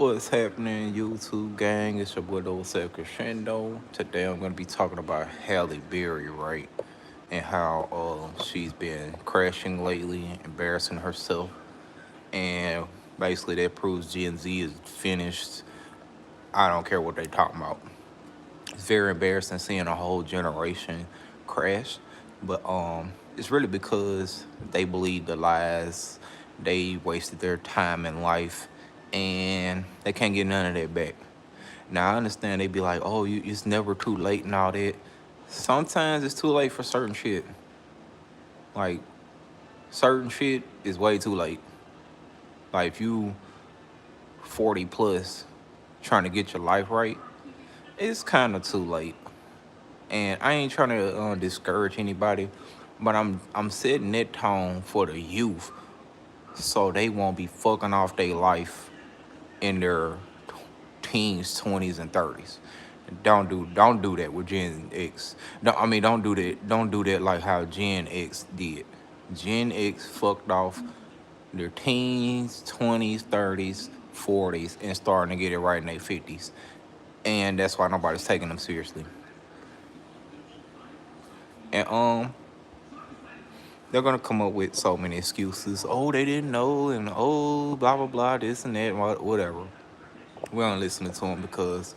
What's happening, YouTube gang? It's your boy old self Crescendo. Today I'm gonna be talking about Halle Berry, right? And how she's been crashing lately, embarrassing herself, and basically that proves Gen Z is finished. I don't care what they talking about. It's very embarrassing seeing a whole generation crash, but it's really because they believe the lies. They wasted their time in life, and they can't get none of that back. Now I understand they be like, "Oh, it's never too late" and all that. Sometimes it's too late for certain shit. Like certain shit is way too late. Like if you 40 plus trying to get your life right, it's kind of too late. And I ain't trying to discourage anybody, but I'm setting that tone for the youth, so they won't be fucking off their life in their teens, 20s, and 30s. Don't do that with Gen X. Don't do that. Don't do that like how Gen X did. Gen X fucked off their teens, 20s, 30s, 40s, and starting to get it right in their 50s. And that's why nobody's taking them seriously. And they're gonna come up with so many excuses. Oh, they didn't know, and oh, blah blah blah, this and that, whatever. We don't listen to them because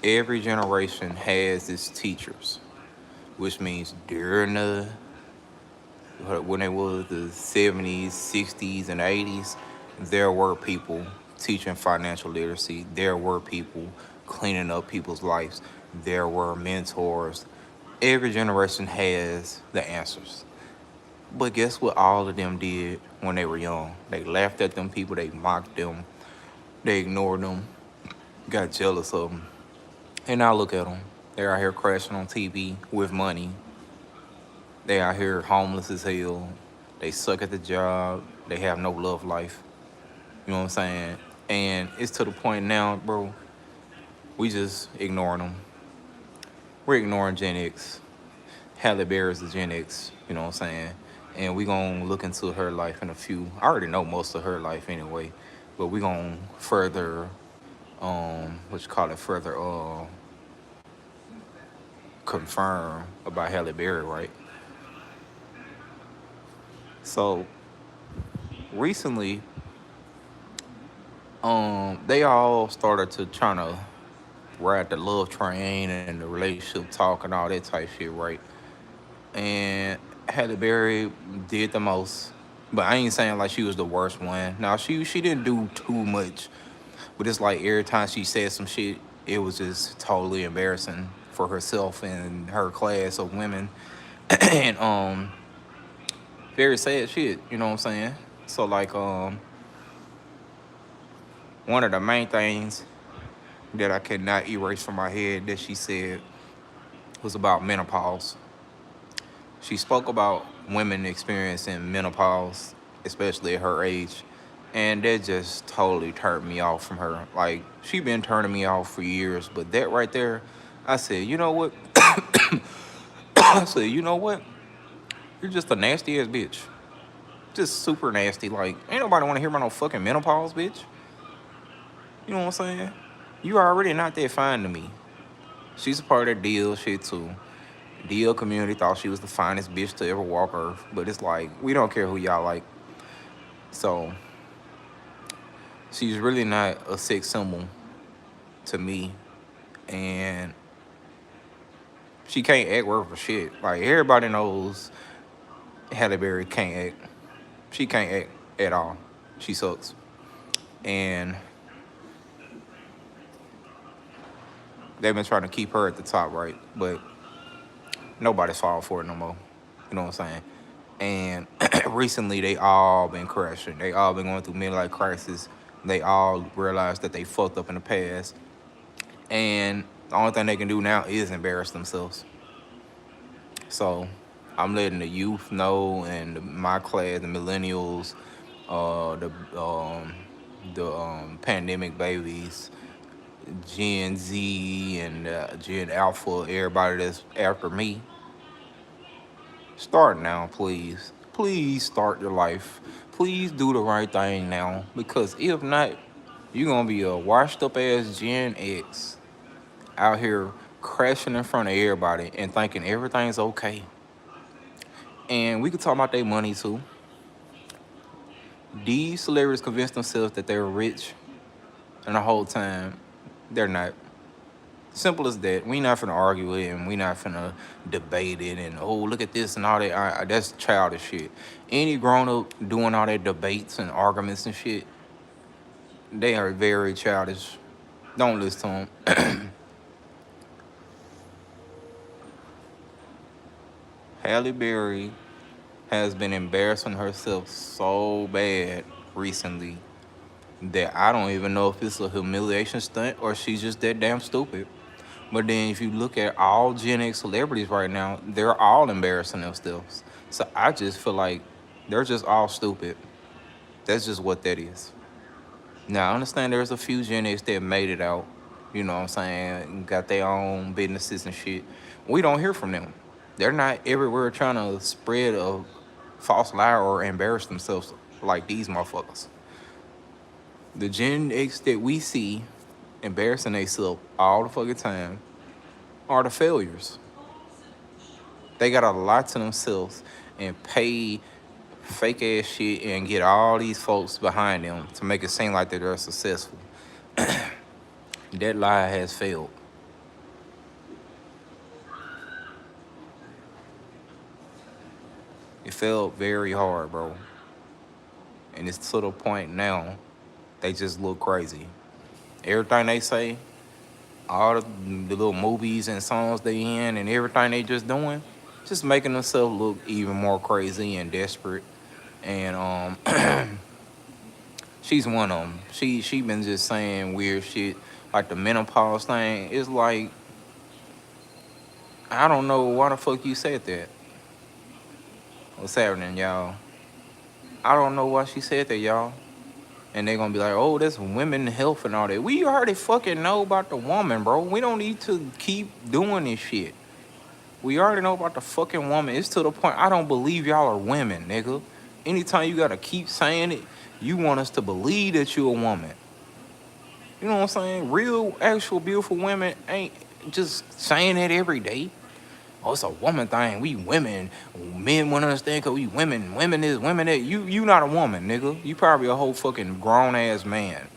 every generation has its teachers, which means during the when it was the 70s, 60s, and 80s, there were people teaching financial literacy. There were people cleaning up people's lives. There were mentors. Every generation has the answers. But guess what all of them did when they were young? They laughed at them people, they mocked them, they ignored them, got jealous of them. And now look at them. They're out here crashing on TV with money. They out here homeless as hell. They suck at the job. They have no love life. You know what I'm saying? And it's to the point now, bro, we just ignoring them. We're ignoring Gen X. Halle Berry is a Gen X, you know what I'm saying? And we gonna look into her life in a few. I already know most of her life anyway, but we gonna further, what you call it, further confirm about Halle Berry, right? So recently, they all started to trying to ride the love train and the relationship talk and all that type shit, right? And Halle Berry did the most. But I ain't saying like she was the worst one. Now she didn't do too much, but it's like every time she said some shit, it was just totally embarrassing for herself and her class of women, and very sad shit. You know what I'm saying? So like one of the main things that I cannot erase from my head that she said was about menopause. She spoke about women experiencing menopause, especially at her age, and that just totally turned me off from her. Like she been turning me off for years, but that right there, I said, you know what? I said, you know what? You're just a nasty ass bitch. Just super nasty. Like ain't nobody want to hear about no fucking menopause, bitch. You know what I'm saying? You already not that fine to me. She's a part of that deal shit too. DL community thought she was the finest bitch to ever walk Earth, but it's like we don't care who y'all like. So she's really not a sex symbol to me, and she can't act worth a shit. Like everybody knows, Halle Berry can't act. She can't act at all. She sucks, and they've been trying to keep her at the top, right? But nobody's falling for it no more. You know what I'm saying? And recently, they all been crashing. They all been going through midlife crisis. They all realized that they fucked up in the past, and the only thing they can do now is embarrass themselves. So I'm letting the youth know, and my class, the millennials, uh, the um, the pandemic babies, Gen Z, and Gen Alpha, everybody that's after me. Start now, please. Please start your life. Please do the right thing now, because if not, You gonna be a washed up ass Gen X out here crashing in front of everybody and thinking everything's okay. And we could talk about their money too. These celebrities convince themselves that they're rich, and the whole time they're not. Simple as that. We not finna argue it, and we not finna debate it, and oh look at this and all that. That's childish shit. Any grown up doing all that debates and arguments and shit, they are very childish. Don't listen to them. Halle Berry has been embarrassing herself so bad recently that I don't even know if it's a humiliation stunt or she's just that damn stupid. But then if you look at all Gen X celebrities right now, they're all embarrassing themselves. So I just feel like they're just all stupid. That's just what that is. Now I understand there's a few Gen X that made it out, you know what I'm saying, got their own businesses and shit. We don't hear from them. They're not everywhere trying to spread a false lie or embarrass themselves like these motherfuckers. The Gen X that we see embarrassing themselves all the fucking time are the failures. They got a lot to themselves and pay fake ass shit and get all these folks behind them to make it seem like that they're successful. That lie has failed. It failed very hard, bro. And it's to the point now they just look crazy. Everything they say, all the little movies and songs they in and everything they just doing, just making themselves look even more crazy and desperate. And she's one of them. She been just saying weird shit like the menopause thing. It's like I don't know why the fuck you said that. What's happening, y'all? I don't know why she said that, y'all. And they gonna be like, oh, that's women health and all that. We already fucking know about the woman, bro. We don't need to keep doing this shit. We already know about the fucking woman. It's to the point I don't believe y'all are women, nigga. Anytime you gotta keep saying it, you want us to believe that you're a woman. You know what I'm saying? Real, actual, beautiful women ain't just saying it every day. Oh, it's a woman thing. We women. Men want to understand because we women. Women is women that. You not a woman, nigga. You probably a whole fucking grown-ass man.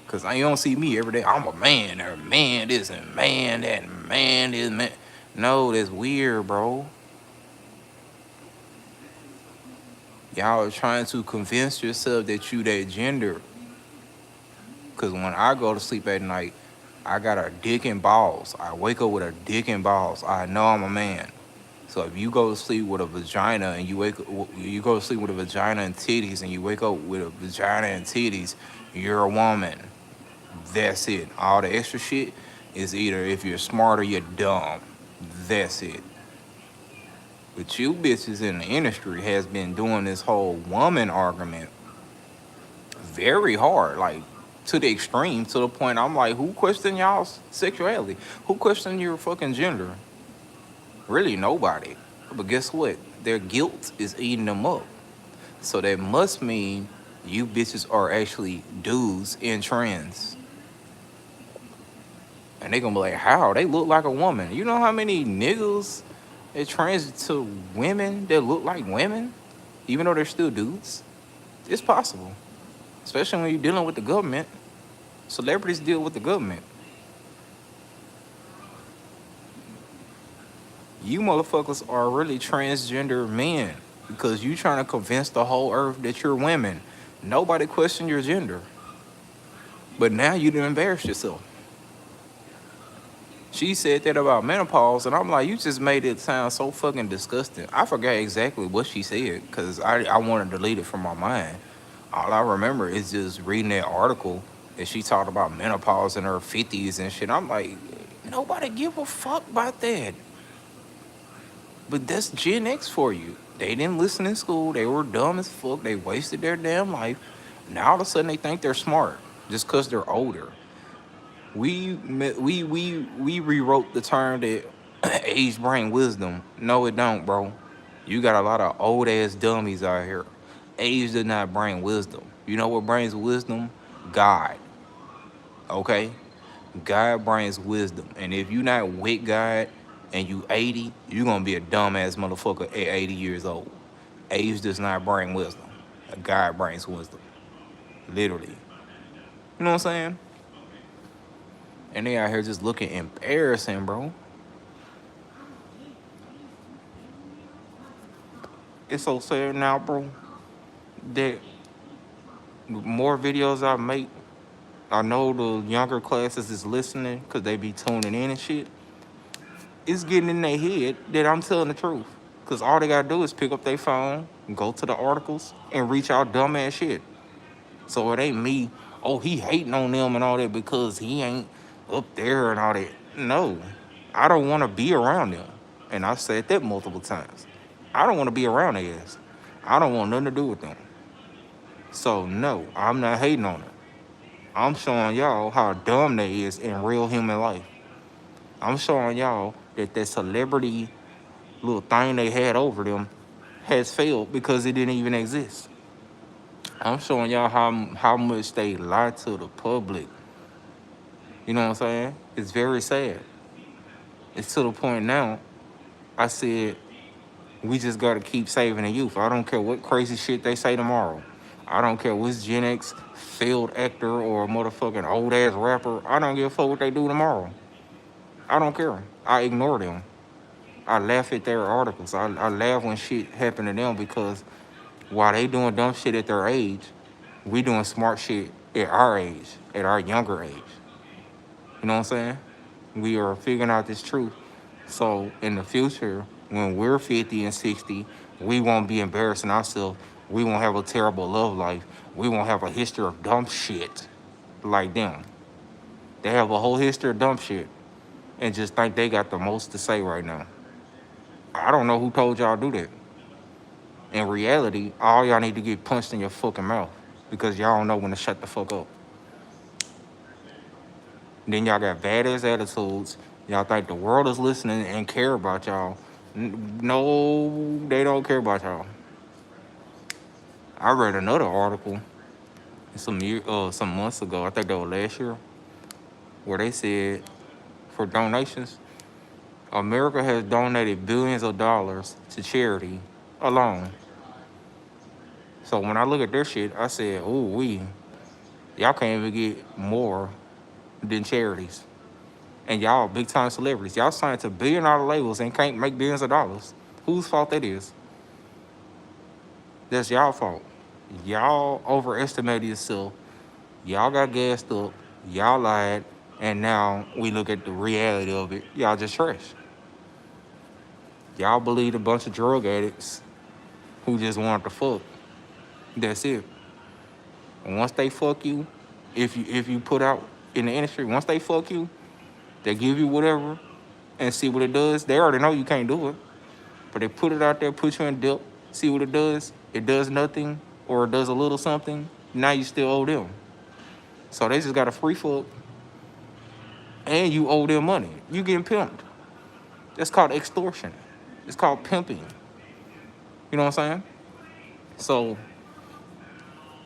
Because you don't see me every day. I'm a man. Or man this and man that and man this, man. No, that's weird, bro. Y'all are trying to convince yourself that you that gender. Because when I go to sleep at night, I got a dick and balls. I wake up with a dick and balls. I know I'm a man. So if you go to sleep with a vagina and you go to sleep with a vagina and titties and you wake up with a vagina and titties, you're a woman. That's it. All the extra shit is either if you're smart or you're dumb. That's it. But you bitches in the industry has been doing this whole woman argument very hard, like to the extreme, to the point I'm like, who questioned y'all's sexuality? Who questioned your fucking gender? Really, nobody. But guess what? Their guilt is eating them up. So that must mean you bitches are actually dudes in trans. And they gonna be like, how? They look like a woman. You know how many niggas that trans to women that look like women, even though they're still dudes? It's possible. Especially when you're dealing with the government. Celebrities deal with the government. You motherfuckers are really transgender men because you trying to convince the whole earth that you're women. Nobody questioned your gender. But now you done embarrassed yourself. She said that about menopause, and I'm like, you just made it sound so fucking disgusting. I forgot exactly what she said because I want to delete it from my mind. All I remember is just reading that article that she talked about menopause in her 50s and shit. I'm like, nobody give a fuck about that. But that's Gen X for you. They didn't listen in school. They were dumb as fuck. They wasted their damn life. Now all of a sudden they think they're smart just because they're older. We rewrote the term that age bring wisdom. No, it don't, bro. You got a lot of old ass dummies out here. Age does not bring wisdom. You know what brings wisdom? God. Okay? God brings wisdom. And if you're not with God and you 80, you're gonna be a dumbass motherfucker at 80 years old. Age does not bring wisdom. God brings wisdom. Literally. You know what I'm saying? And they out here just looking embarrassing, bro. It's so sad now, bro, that more videos I make, I know the younger classes is listening because they be tuning in and shit. It's getting in their head that I'm telling the truth. Because all they got to do is pick up their phone, go to the articles, and reach out dumbass shit. So it ain't me, oh, he hating on them and all that because he ain't up there and all that. No, I don't want to be around them. And I've said that multiple times. I don't want to be around their ass. I don't want nothing to do with them. So no, I'm not hating on them. I'm showing y'all how dumb they is in real human life. I'm showing y'all that celebrity little thing they had over them has failed because it didn't even exist. I'm showing y'all how much they lie to the public. You know what I'm saying? It's very sad. It's to the point now, I said, we just gotta keep saving the youth. I don't care what crazy shit they say tomorrow. I don't care which Gen X failed actor or motherfucking old ass rapper. I don't give a fuck what they do tomorrow. I don't care. I ignore them. I laugh at their articles. I laugh when shit happen to them because while they doing dumb shit at their age, we doing smart shit at our age, at our younger age. You know what I'm saying? We are figuring out this truth. So in the future, when we're 50 and 60, we won't be embarrassing ourselves. We won't have a terrible love life. We won't have a history of dumb shit like them. They have a whole history of dumb shit and just think they got the most to say right now. I don't know who told y'all to do that. In reality, all y'all need to get punched in your fucking mouth because y'all don't know when to shut the fuck up. Then y'all got badass attitudes. Y'all think the world is listening and care about y'all. No, they don't care about y'all. I read another article some months ago. I think that was last year, where they said for donations, America has donated billions of dollars to charity alone. So when I look at their shit, I said, "Ooh, y'all can't even get more than charities, and y'all big time celebrities. Y'all signed to billion-dollar labels and can't make billions of dollars. Whose fault that is? That's y'all fault. Y'all overestimated yourself. Y'all got gassed up. Y'all lied, and now we look at the reality of it. Y'all just trash. Y'all believed a bunch of drug addicts who just wanted to fuck. That's it. And once they fuck you, if you put out in the industry, once they fuck you, they give you whatever and see what it does. They already know you can't do it, but they put it out there, put you in debt, see what it does. It does nothing or it does a little something. Now you still owe them. So they just got a free fuck and you owe them money. You getting pimped. That's called extortion. It's called pimping. You know what I'm saying? So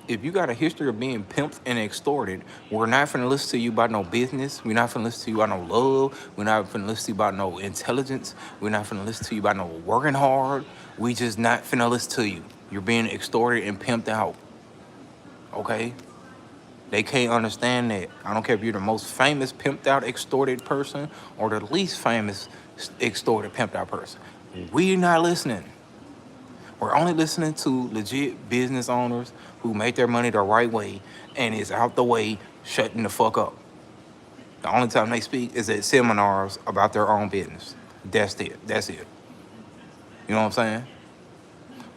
if you got a history of being pimped and extorted, we're not finna listen to you about no business. We're not finna listen to you about no love. We're not finna listen to you about no intelligence. We're not finna listen to you about no working hard. We just not finna listen to you. You're being extorted and pimped out. Okay? They can't understand that. I don't care if you're the most famous pimped out extorted person or the least famous extorted pimped out person. We're not listening. We're only listening to legit business owners who make their money the right way and is out the way shutting the fuck up. The only time they speak is at seminars about their own business. That's it. That's it. You know what I'm saying?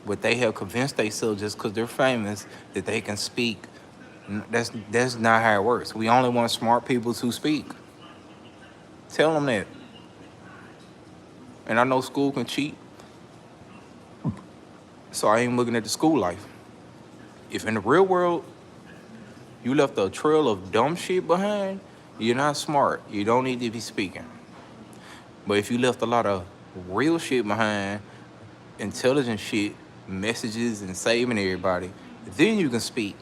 But they have convinced themselves just because they're famous that they can speak. That's not how it works. We only want smart people to speak. Tell them that. And I know school can cheat, so I ain't looking at the school life. If in the real world, you left a trail of dumb shit behind, you're not smart. You don't need to be speaking. But if you left a lot of real shit behind, intelligent shit, messages, and saving everybody, then you can speak.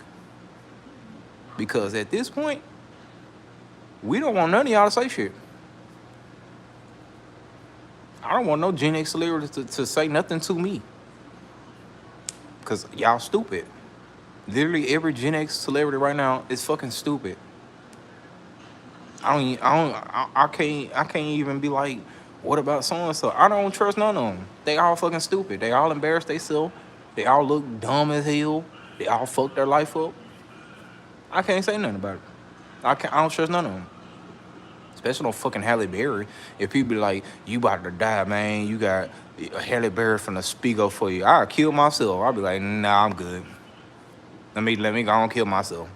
Because at this point, we don't want none of y'all to say shit. I don't want no Gen X celebrities to say nothing to me. Because y'all stupid. Literally every Gen X celebrity right now is fucking stupid. I can't even be like, what about so and so? I don't trust none of them. They all fucking stupid. They all embarrass themselves. They all look dumb as hell. They all fuck their life up. I can't say nothing about it. I don't trust none of them. Especially on fucking Halle Berry. If people be like, you about to die, man. You got Halle Berry finna speak up for you. I'll kill myself. I'll be like, nah, I'm good. Let me go and kill myself.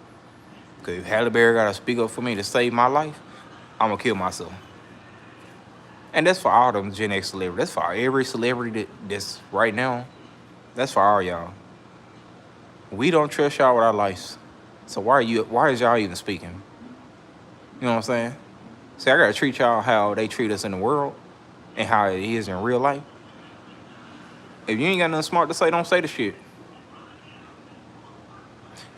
Cause if Halle Berry gotta speak up for me to save my life, I'm gonna kill myself. And that's for all them Gen X celebrities. That's for every celebrity that's right now. That's for all y'all. We don't trust y'all with our lives. So why is y'all even speaking? You know what I'm saying? See, I gotta treat y'all how they treat us in the world and how it is in real life. If you ain't got nothing smart to say, don't say the shit.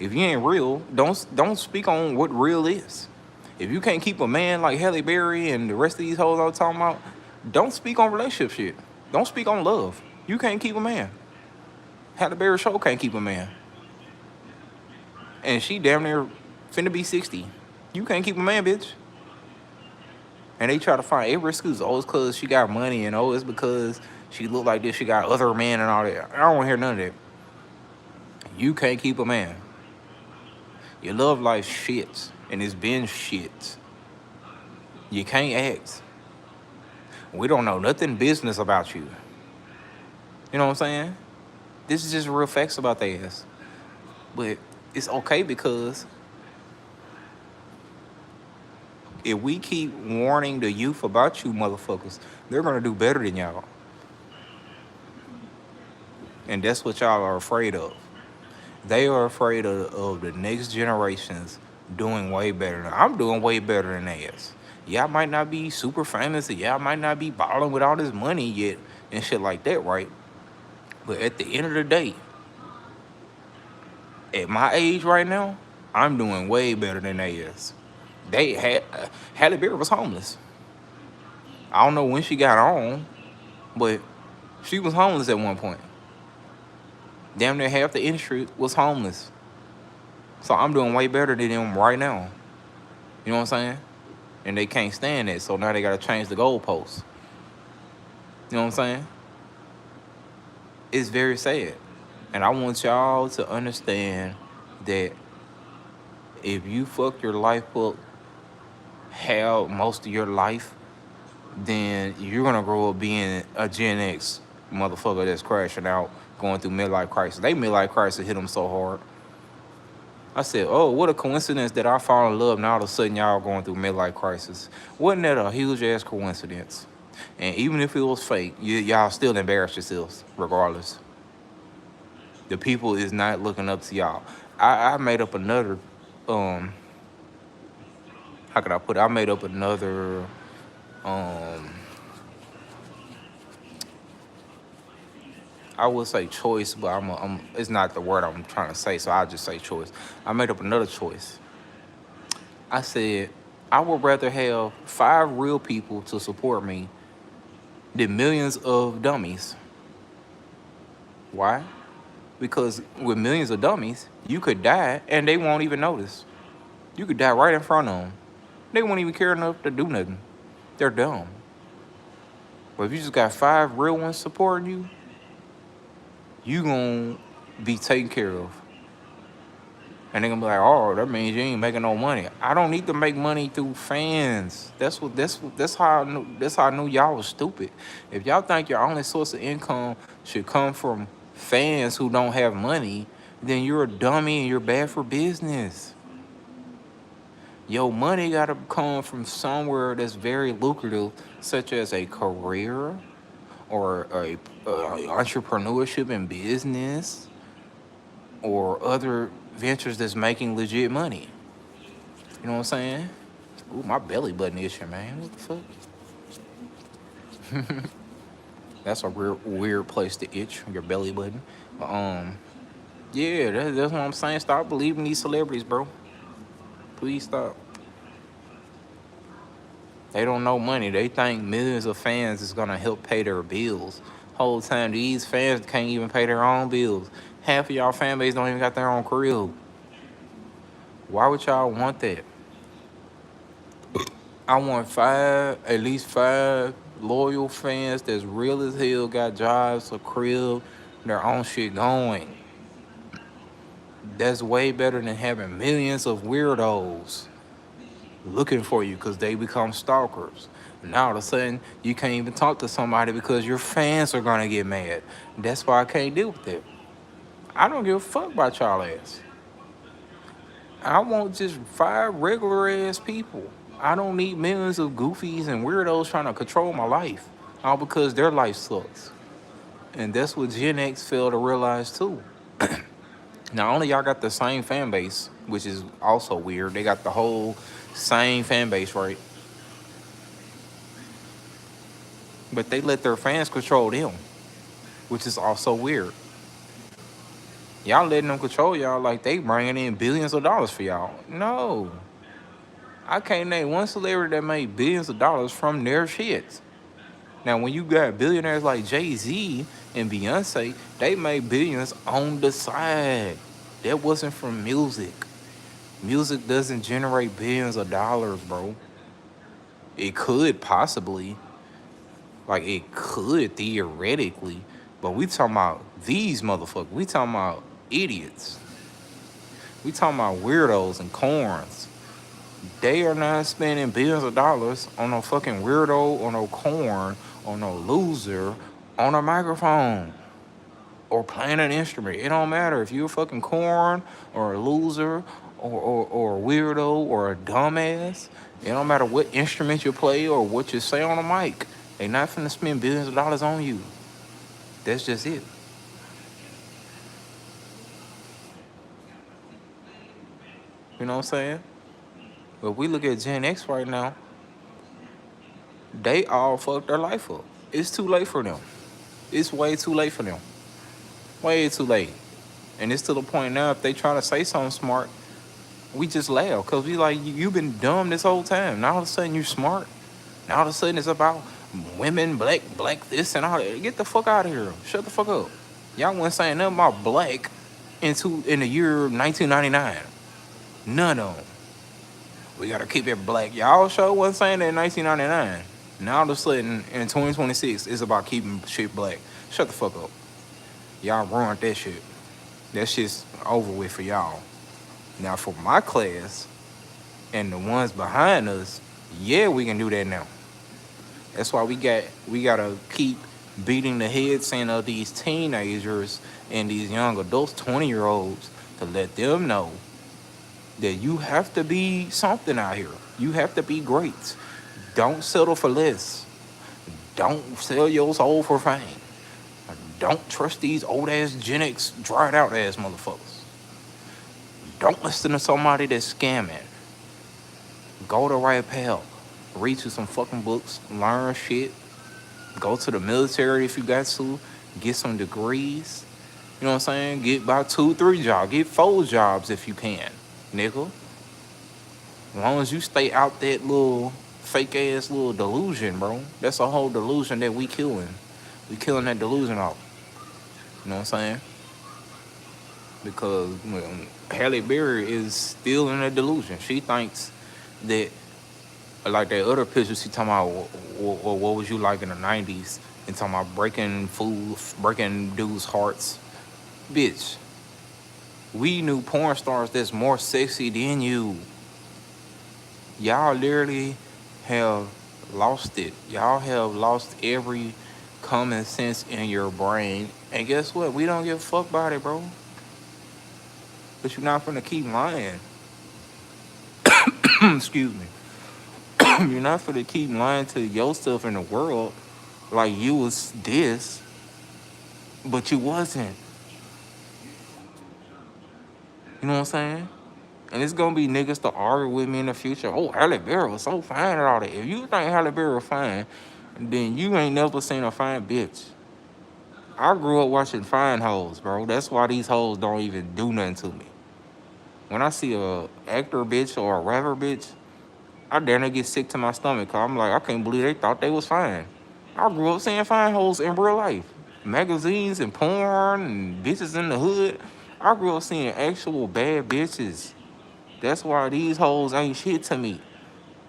If you ain't real, don't speak on what real is. If you can't keep a man like Halle Berry and the rest of these hoes I'm talking about, don't speak on relationship shit. Don't speak on love. You can't keep a man. Halle Berry show can't keep a man. And she damn near finna be 60. You can't keep a man, bitch. And they try to find every excuse. Oh, it's because she got money, and oh, it's because she look like this, she got other men and all that. I don't want to hear none of that. You can't keep a man. Your love life shit, and it's been shit. You can't act. We don't know nothing business about you. You know what I'm saying? This is just real facts about their ass. But it's okay because if we keep warning the youth about you motherfuckers, they're gonna do better than y'all. And that's what y'all are afraid of. They are afraid of the next generations doing way better. I'm doing way better than theirs. Y'all might not be super famous, and y'all might not be balling with all this money yet and shit like that, right? But at the end of the day, at my age right now, I'm doing way better than theirs. They had Halle Berry was homeless. I don't know when she got on, but she was homeless at one point. Damn near half the industry was homeless. So I'm doing way better than them right now. You know what I'm saying? And they can't stand it, so now they gotta change the goalposts. You know what I'm saying? It's very sad. And I want y'all to understand that if you fucked your life up hell most of your life, then you're gonna grow up being a Gen X motherfucker that's crashing out, going through midlife crisis. They midlife crisis hit them so hard. I said, oh, what a coincidence that I fall in love and all of a sudden y'all going through midlife crisis. Wasn't that a huge ass coincidence? And even if it was fake, y'all still embarrass yourselves regardless. The people is not looking up to y'all. I made up another, how could I put it? I made up another, I would say choice, but it's not the word I'm trying to say, so I'll just say choice. I made up another choice. I said, I would rather have 5 real people to support me than millions of dummies. Why? Because with millions of dummies, you could die and they won't even notice. You could die right in front of them. They won't even care enough to do nothing. They're dumb. But if you just got 5 real ones supporting you, you gonna be taken care of. And they're gonna be like, oh, that means you ain't making no money. I don't need to make money through fans. That's how I knew y'all was stupid. If y'all think your only source of income should come from fans who don't have money, then you're a dummy and you're bad for business. Your money gotta come from somewhere that's very lucrative, such as a career or a entrepreneurship in business or other ventures that's making legit money. You know what I'm saying? Ooh, my belly button itching, man. What the fuck? That's a weird place to itch, your belly button. Yeah, that's what I'm saying. Start believing these celebrities, bro. Please stop. They don't know money. They think millions of fans is gonna help pay their bills. Whole time these fans can't even pay their own bills. Half of y'all fan base don't even got their own crib. Why would y'all want that? I want at least five loyal fans that's real as hell, got jobs, a crib, their own shit going. That's way better than having millions of weirdos looking for you because they become stalkers. Now all of a sudden you can't even talk to somebody because your fans are gonna get mad. That's why I can't deal with it. I don't give a fuck about y'all ass. I want just five regular ass people. I don't need millions of goofies and weirdos trying to control my life. All because their life sucks. And that's what Gen X failed to realize too. Not only y'all got the same fan base, which is also weird, they got the whole same fan base, right? But they let their fans control them, which is also weird. Y'all letting them control y'all like they bringing in billions of dollars for y'all. No. I can't name one celebrity that made billions of dollars from their shit. Now, when you got billionaires like Jay-Z and Beyonce, they made billions on the side. That wasn't from music. Music doesn't generate billions of dollars, bro. It could possibly. Like, it could theoretically. But we talking about these motherfuckers. We talking about idiots. We talking about weirdos and corns. They are not spending billions of dollars on no fucking weirdo, or no corn, or no loser, on a microphone, or playing an instrument. It don't matter if you're a fucking corn, or a loser, or a weirdo, or a dumbass. It don't matter what instrument you play or what you say on a mic. They not finna spend billions of dollars on you. That's just it. You know what I'm saying? But if we look at Gen X right now, they all fucked their life up. It's too late for them. It's way too late for them. Way too late. And it's to the point now, if they try to say something smart, we just laugh. Because we like, you've been dumb this whole time. Now all of a sudden you're smart. Now all of a sudden it's about women, black this and all that. Get the fuck out of here. Shut the fuck up. Y'all wasn't saying nothing about black in the year 1999. None of them. We gotta keep it black. Y'all sure wasn't saying that in 1999. Now all of a sudden in 2026, it's about keeping shit black. Shut the fuck up. Y'all ruined that shit. That shit's over with for y'all. Now for my class and the ones behind us, yeah, we can do that now. That's why we gotta keep beating the heads in of these teenagers and these young adults, 20-year-olds, to let them know that you have to be something out here. You have to be great. Don't settle for less. Don't sell your soul for fame. Don't trust these old ass Gen X dried out ass motherfuckers. Don't listen to somebody that's scamming. Go the right path. Read you some fucking books. Learn shit. Go to the military if you got to. Get some degrees. You know what I'm saying? Get about 2, 3 jobs. Get 4 jobs if you can, nigga. As long as you stay out that little fake ass little delusion, bro. That's a whole delusion that we killing. We killing that delusion off. You know what I'm saying? Because Halle Berry is still in a delusion. She thinks that, like that other picture she talking about, what was you like in the 90s? And talking about breaking dudes' hearts. Bitch, we knew porn stars that's more sexy than you. Y'all literally have lost it. Y'all have lost every common sense in your brain. And guess what? We don't give a fuck about it, bro. But you're not gonna keep lying. Excuse me. You're not gonna keep lying to yourself in the world like you was this, but you wasn't. You know what I'm saying? And it's gonna be niggas to argue with me in the future. Oh, Halle Berry was so fine and all that. If you think Halle Berry was fine, then you ain't never seen a fine bitch. I grew up watching fine hoes, bro. That's why these hoes don't even do nothing to me. When I see a actor bitch or a rapper bitch, I dare not get sick to my stomach. Cause I'm like, I can't believe they thought they was fine. I grew up seeing fine hoes in real life. Magazines and porn and bitches in the hood. I grew up seeing actual bad bitches. That's why these hoes ain't shit to me.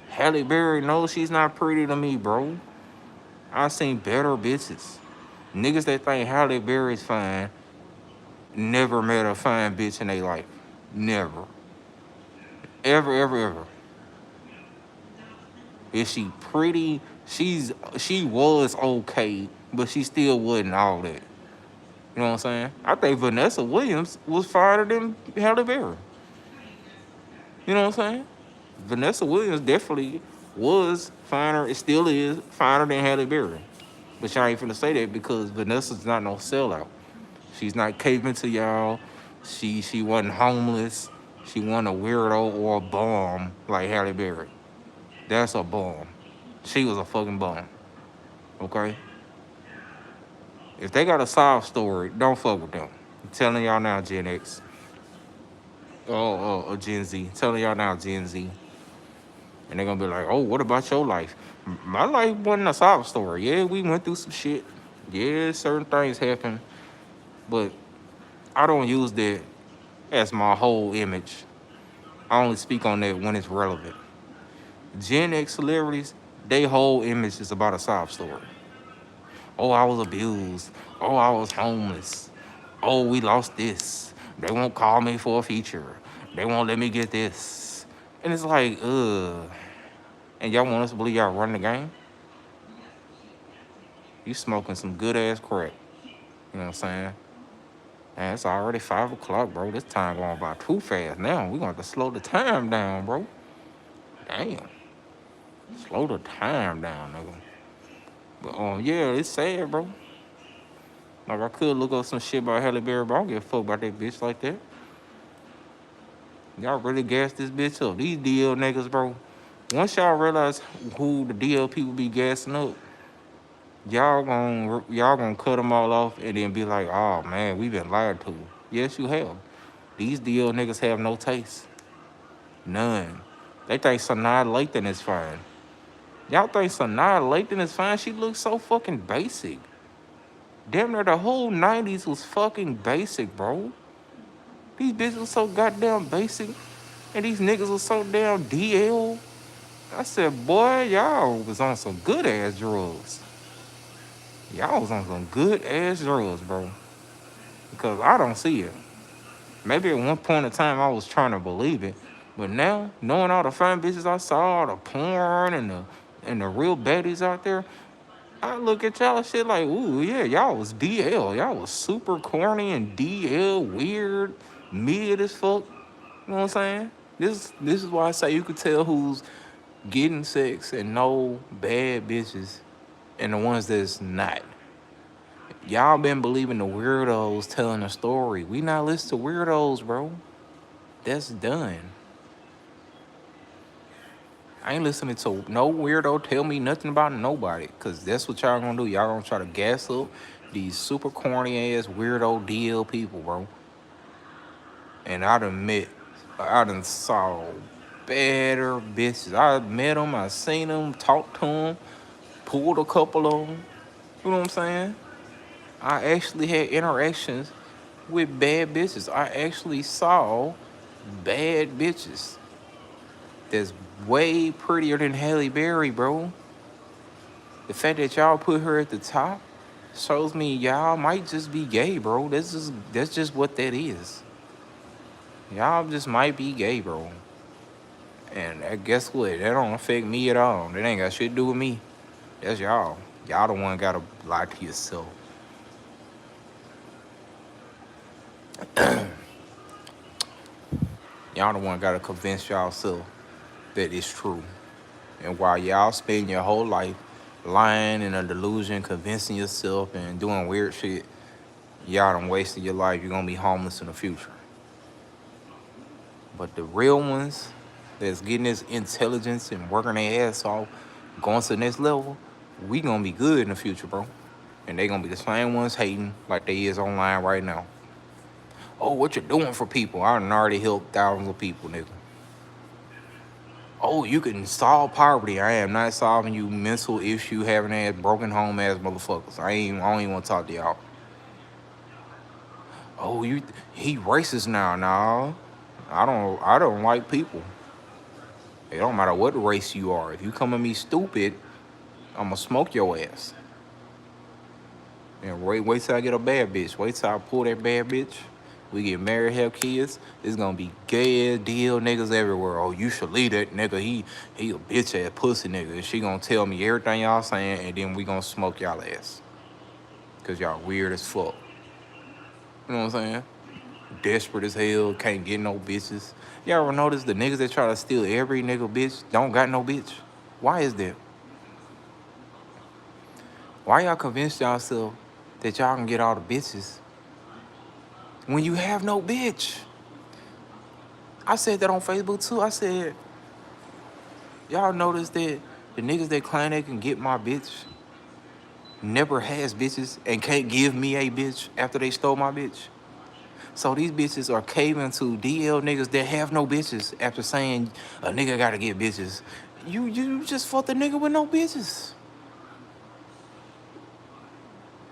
Halle Berry knows she's not pretty to me, bro. I seen better bitches. Niggas that think Halle Berry's fine never met a fine bitch in their life. Never. Ever, ever, ever. Is she pretty? She was okay, but she still wasn't all that. You know what I'm saying? I think Vanessa Williams was finer than Halle Berry. You know what I'm saying? Vanessa Williams definitely was finer. It still is finer than Halle Berry. But y'all ain't finna say that because Vanessa's not no sellout. She's not caving to y'all. She wasn't homeless. She wasn't a weirdo or a bum like Halle Berry. That's a bum. She was a fucking bum. Okay? If they got a sob story, don't fuck with them. I'm telling y'all now, Gen X. Gen Z. I'm telling y'all now, Gen Z. And they're gonna be like, oh, what about your life? My life wasn't a sob story. Yeah, we went through some shit. Yeah, certain things happened. But I don't use that as my whole image. I only speak on that when it's relevant. Gen X celebrities, their whole image is about a sob story. Oh, I was abused. Oh, I was homeless. Oh, we lost this. They won't call me for a feature. They won't let me get this. And it's like, ugh. And y'all want us to believe y'all running the game? You smoking some good ass crack. You know what I'm saying? Man, it's already 5 o'clock, bro. This time going by too fast now. We gonna have to slow the time down, bro. Damn. Slow the time down, nigga. But yeah, it's sad, bro. Like I could look up some shit about Halle Berry, but I don't give a fuck about that bitch like that. Y'all really gassed this bitch up. These DL niggas, bro. Once y'all realize who the DL people be gassing up, y'all gonna cut them all off and then be like, oh man, we been lied to. Yes, you have. These DL niggas have no taste. None. They think Sanaa Lathan is fine. Y'all think Sanaa Lathan is fine? She looks so fucking basic. Damn near the whole 90s was fucking basic, bro. These bitches was so goddamn basic. And these niggas was so damn DL. I said, boy, y'all was on some good ass drugs. Y'all was on some good ass drugs, bro. Because I don't see it. Maybe at one point in time I was trying to believe it. But now, knowing all the fine bitches I saw, the porn and the real baddies out there, I look at y'all shit like, ooh, yeah, y'all was DL. Y'all was super corny and DL, weird, mid as fuck. You know what I'm saying? This is why I say you could tell who's getting sex and no bad bitches and the ones that's not. Y'all been believing the weirdos telling a story. We not listening to weirdos, bro. That's done. I ain't listening to no weirdo tell me nothing about nobody. Cause that's what y'all gonna do. Y'all gonna try to gas up these super corny ass weirdo DL people, bro. And I done saw better bitches. I met them, I seen them, talked to them, pulled a couple of them. You know what I'm saying? I actually had interactions with bad bitches. I actually saw bad bitches that's way prettier than Halle Berry, bro. The fact that y'all put her at the top shows me y'all might just be gay, bro. That's just what that is. Y'all just might be gay, bro. And guess what? That don't affect me at all. That ain't got shit to do with me. That's y'all. Y'all the one gotta lie to yourself. Y'all the one gotta convince y'allself that it's true. And while y'all spend your whole life lying in a delusion, convincing yourself and doing weird shit, y'all done wasted your life. You're gonna be homeless in the future. But the real ones that's getting this intelligence and working their ass off, going to the next level, we gonna be good in the future, bro. And they gonna be the same ones hating like they is online right now. Oh, what you doing for people? I done already helped thousands of people, nigga. Oh, you can solve poverty. I am not solving you mental issue having ass, broken home ass motherfuckers. I don't even want to talk to y'all. Oh, he racist now. Nah. I don't like people. It don't matter what race you are. If you come at me stupid, I'ma smoke your ass. And wait till I get a bad bitch. Wait till I pull that bad bitch. We get married, have kids. It's gonna be gay ass deal niggas everywhere. Oh, you should leave that nigga. He a bitch ass pussy nigga. And she gonna tell me everything y'all saying, and then we gonna smoke y'all ass. Cause y'all weird as fuck. You know what I'm saying? Desperate as hell, can't get no bitches. Y'all ever notice the niggas that try to steal every nigga bitch don't got no bitch? Why is that? Why y'all convince yourself that y'all can get all the bitches when you have no bitch? I said that on Facebook too. I said, y'all notice that the niggas that claim they can get my bitch never has bitches and can't give me a bitch after they stole my bitch? So these bitches are caving to DL niggas that have no bitches after saying a nigga gotta get bitches. You just fucked a nigga with no bitches.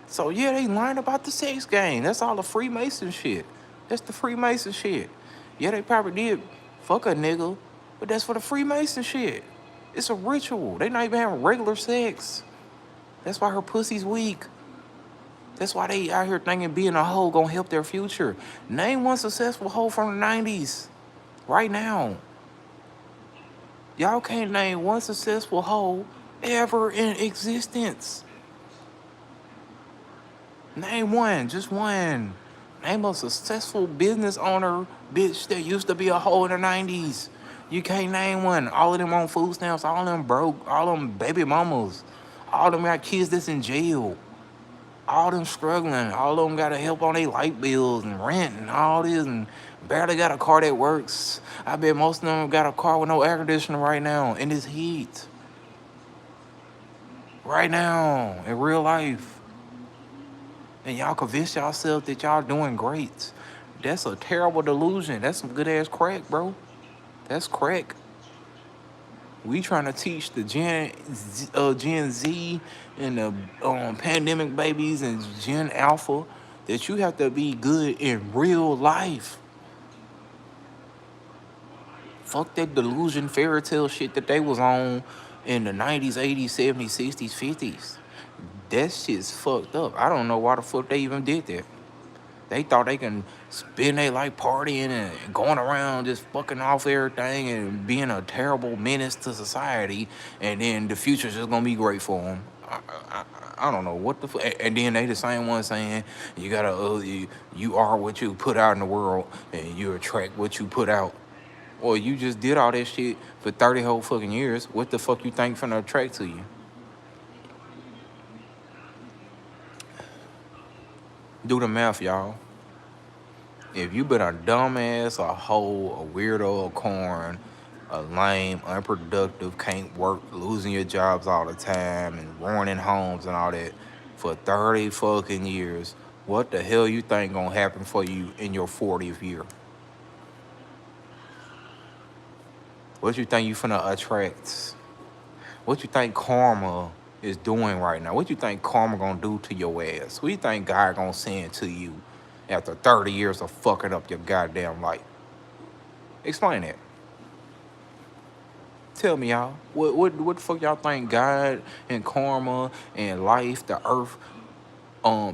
So yeah, they lying about the sex game. That's all the Freemason shit. That's the Freemason shit. Yeah, they probably did fuck a nigga, but that's for the Freemason shit. It's a ritual. They not even having regular sex. That's why her pussy's weak. That's why they out here thinking being a hoe gonna help their future. Name one successful hoe from the 90s. Right now. Y'all can't name one successful hoe ever in existence. Name one, just one. Name a successful business owner bitch that used to be a hoe in the 90s. You can't name one. All of them on food stamps, all of them broke, all of them baby mamas. All of them got kids that's in jail. All of them struggling. All of them got to help on their light bills and rent and all this and barely got a car that works. I bet most of them got a car with no air conditioner right now in this heat. Right now, in real life. And y'all convince yourself that y'all doing great. That's a terrible delusion. That's some good ass crack, bro. That's crack. We trying to teach the Gen Z and the pandemic babies and Gen Alpha that you have to be good in real life. Fuck that delusion fairy tale shit that they was on in the 90s, 80s, 70s, 60s, 50s. That shit's fucked up. I don't know why the fuck they even did that. They thought they can spend their life partying and going around just fucking off everything and being a terrible menace to society, and then the future's just gonna be great for them. I don't know what the fuck. And then they the same one saying you gotta you are what you put out in the world and you attract what you put out. Well, you just did all that shit for 30 whole fucking years. What the fuck you think finna attract to you? Do the math, y'all. If you been a dumbass, a hoe, a weirdo, a corn, a lame, unproductive, can't work, losing your jobs all the time, and ruining homes and all that for 30 fucking years, what the hell you think gonna happen for you in your 40th year? What you think you finna attract? What you think karma is doing right now? What you think karma gonna do to your ass? What you think God gonna send to you after 30 years of fucking up your goddamn life? Explain that. Tell me, y'all. What the fuck y'all think God and karma and life, the earth,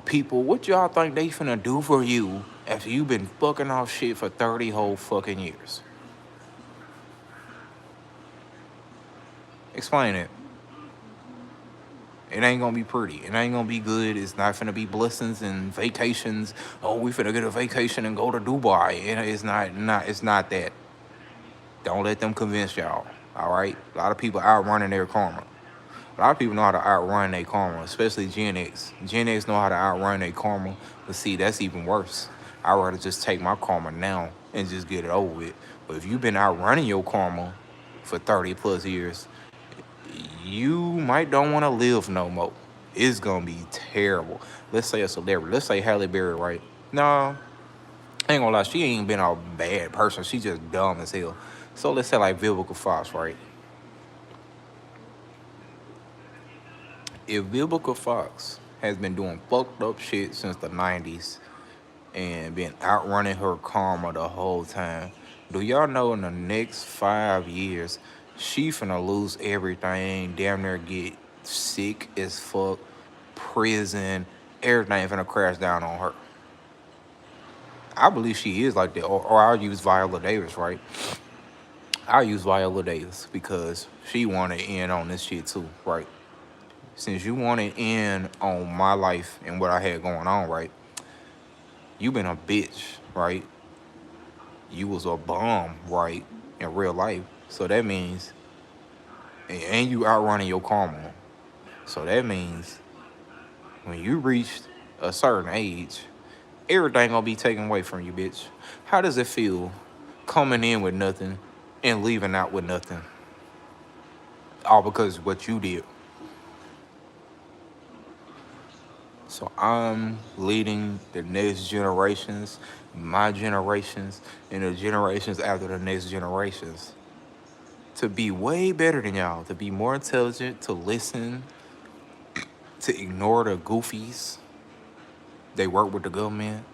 people, what y'all think they finna do for you after you been fucking off shit for 30 whole fucking years? Explain it. It ain't gonna be pretty. It ain't gonna be good. It's not finna be blessings and vacations. Oh, we finna get a vacation and go to Dubai. And it's not that. Don't let them convince y'all. All right? A lot of people outrunning their karma. A lot of people know how to outrun their karma, especially Gen X. Gen X know how to outrun their karma. But see, that's even worse. I'd rather just take my karma now and just get it over with. But if you've been outrunning your karma for 30 plus years, you might don't want to live no more. It's gonna be terrible. Let's say a celebrity. Let's say Halle Berry, right? No, I ain't gonna lie, she ain't been a bad person. She just dumb as hell. So let's say like Vivica Fox, right? If Vivica Fox has been doing fucked up shit since the 90s and been outrunning her karma the whole time, do y'all know in the next 5 years, she finna lose everything, damn near get sick as fuck, prison, everything finna crash down on her. I believe she is like that. Or I'll use Viola Davis, right? I'll use Viola Davis because she wanted in on this shit too, right? Since you wanted in on my life and what I had going on, right? You been a bitch, right? You was a bum, right? In real life. So that means, and you outrunning your karma. So that means when you reach a certain age, everything gonna be taken away from you, bitch. How does it feel coming in with nothing and leaving out with nothing? All because of what you did. So I'm leading the next generations, my generations, and the generations after the next generations to be way better than y'all, to be more intelligent, to listen, to ignore the goofies. They work with the government.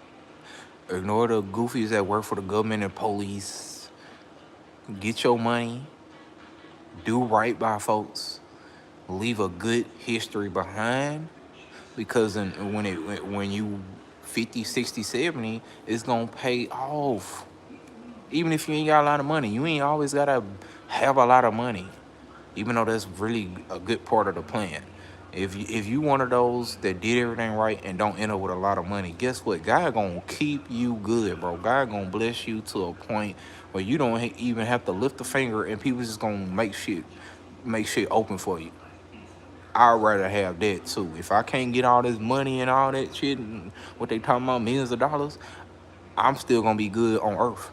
Ignore the goofies that work for the government and police. Get your money. Do right by folks. Leave a good history behind. Because when you 50, 60, 70, it's going to pay off. Even if you ain't got a lot of money. You ain't always got to have a lot of money. Even though that's really a good part of the plan. If you one of those that did everything right and don't end up with a lot of money, guess what? God gonna keep you good, bro. God gonna bless you to a point where you don't even have to lift a finger and people just gonna make shit open for you. I'd rather have that too. If I can't get all this money and all that shit and what they talking about, millions of dollars, I'm still gonna be good on earth.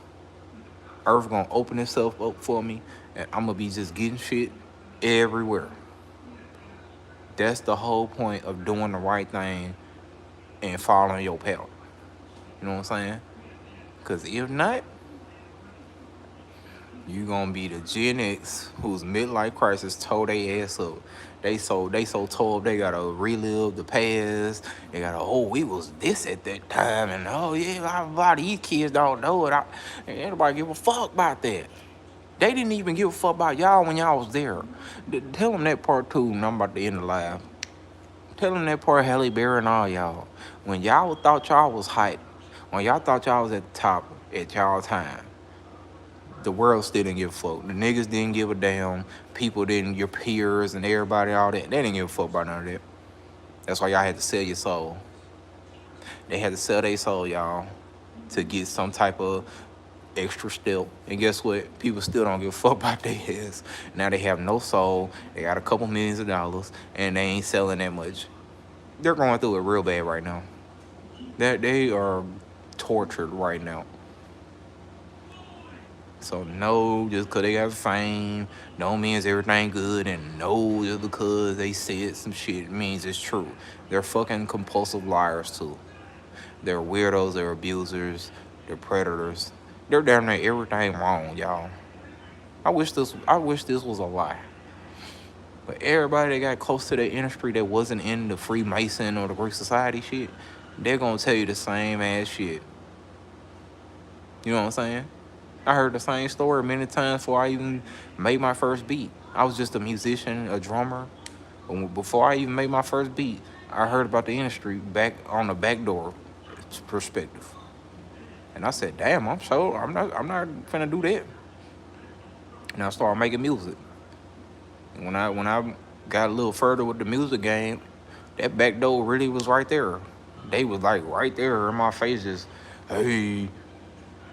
Earth gonna open itself up for me and I'm gonna be just getting shit everywhere. That's the whole point of doing the right thing and following your path. You know what I'm saying? Because if not, you gonna be the Gen X whose midlife crisis tore their ass up. They so told they gotta relive the past. They gotta, oh, we was this at that time, and oh yeah, a lot of these kids don't know it. And anybody give a fuck about that. They didn't even give a fuck about y'all when y'all was there. Tell them that part too, and I'm about to end the live. Tell them that part, Halle Berry and all y'all. When y'all thought y'all was hype, when y'all thought y'all was at the top at y'all time, the world still didn't give a fuck. The niggas didn't give a damn. People didn't, your peers and everybody, all that. They didn't give a fuck about none of that. That's why y'all had to sell your soul. They had to sell their soul, y'all, to get some type of extra step. And guess what? People still don't give a fuck about their ass. Now they have no soul. They got a couple millions of dollars, and they ain't selling that much. They're going through it real bad right now. They are tortured right now. So no, just because they got fame, don't means everything good, and no, just because they said some shit means it's true. They're fucking compulsive liars too. They're weirdos, they're abusers, they're predators. They're damn near everything wrong, y'all. I wish this was a lie. But everybody that got close to the industry that wasn't in the Freemason or the Greek Society shit, they're gonna tell you the same ass shit. You know what I'm saying? I heard the same story many times before I even made my first beat. I was just a musician, a drummer. But before I even made my first beat, I heard about the industry back on the back door perspective. And I said, damn, I'm not finna do that. And I started making music. And when I got a little further with the music game, that back door really was right there. They was like right there in my face, just, hey,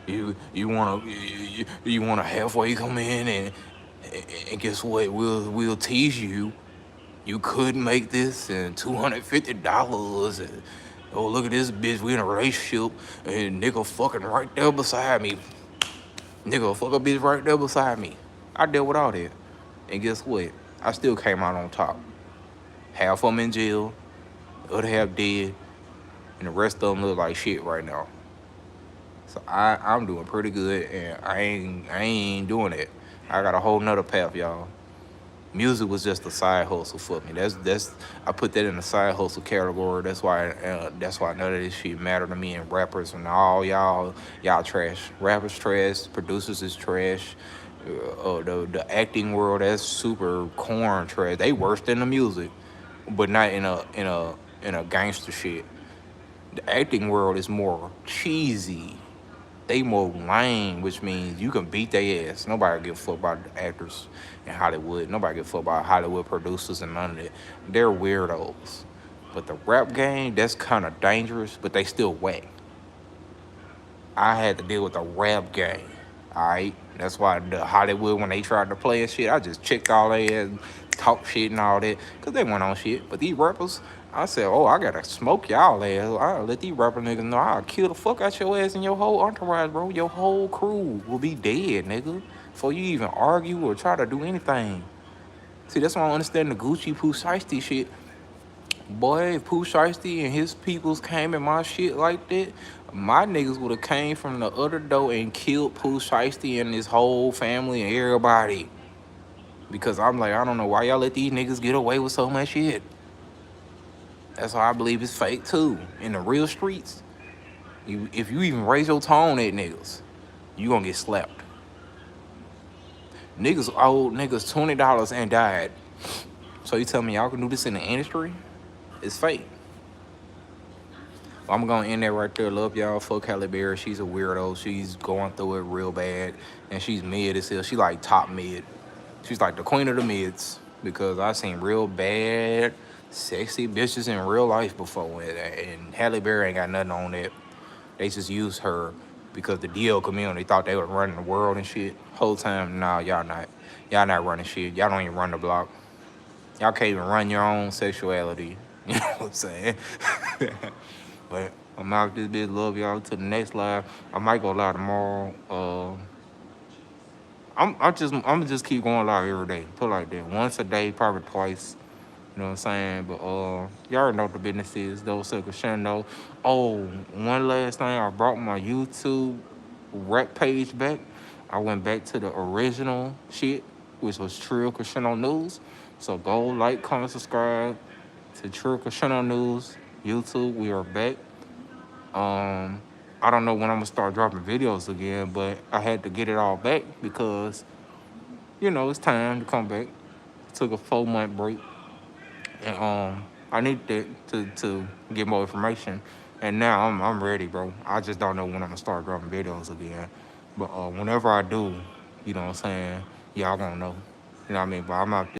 you wanna halfway come in and guess what? We'll tease you. You could make this and $250 and oh, look at this bitch, we in a relationship and nigga fucking right there beside me. Nigga fuck a bitch right there beside me. I dealt with all that. And guess what? I still came out on top. Half of them in jail, the other half dead, and the rest of them look like shit right now. So I'm doing pretty good, and I ain't doing it. I got a whole nother path, y'all. Music was just a side hustle for me. That's I put that in the side hustle category. That's why none of this shit matter to me. And rappers and all y'all trash. Rappers trash. Producers is trash. The acting world, that's super corn trash. They worse than the music, but not in a gangster shit. The acting world is more cheesy. They more lame, which means you can beat their ass. Nobody give a fuck about the actors in Hollywood. Nobody give a fuck about Hollywood producers and none of that. They're weirdos. But the rap game, that's kind of dangerous, but they still whack. I had to deal with the rap game. Alright? That's why the Hollywood, when they tried to play and shit, I just checked all their ass, talk shit and all that, because they went on shit. But these rappers, I said, oh, I gotta smoke y'all ass. I'll let these rapper niggas know I'll kill the fuck out your ass and your whole entourage, bro. Your whole crew will be dead, nigga. Before you even argue or try to do anything. See, that's why I don't understand the Gucci Pooh Shiesty shit. Boy, if Pooh Shiesty and his peoples came in my shit like that, my niggas would have came from the other door and killed Pooh Shiesty and his whole family and everybody. Because I'm like, I don't know why y'all let these niggas get away with so much shit. That's why I believe it's fake too. In the real streets, if you even raise your tone at niggas, you gonna get slapped. Niggas owed niggas $20 and died. So you tell me y'all can do this in the industry? It's fake. I'm gonna end that right there. Love y'all. Fuck Halle Berry. She's a weirdo. She's going through it real bad, and she's mid as hell. She like top mid. She's like the queen of the mids because I seen real bad, sexy bitches in real life before, and Halle Berry ain't got nothing on that. They just used her because the DL community thought they were running the world and shit. Whole time, nah, y'all not. Y'all not running shit. Y'all don't even run the block. Y'all can't even run your own sexuality. You know what I'm saying? But I'm out this bitch. Love y'all. To the next live. I might go live tomorrow. I'm just keep going live every day. Put it like that. Once a day, probably twice. You know what I'm saying? But y'all already know what the business is. Those Crushindo. Oh, one last thing. I brought my YouTube rep page back. I went back to the original shit, which was Trill Crushindo News. So go like, comment, subscribe to Trill Crushindo News YouTube. We are back. I don't know when I'm gonna start dropping videos again, but I had to get it all back because, it's time to come back. Took a 4-month break, and I need to get more information. And now I'm ready, bro. I just don't know when I'm gonna start dropping videos again. But whenever I do, you know what I'm saying, y'all gonna know. You know what I mean? But I'm out there.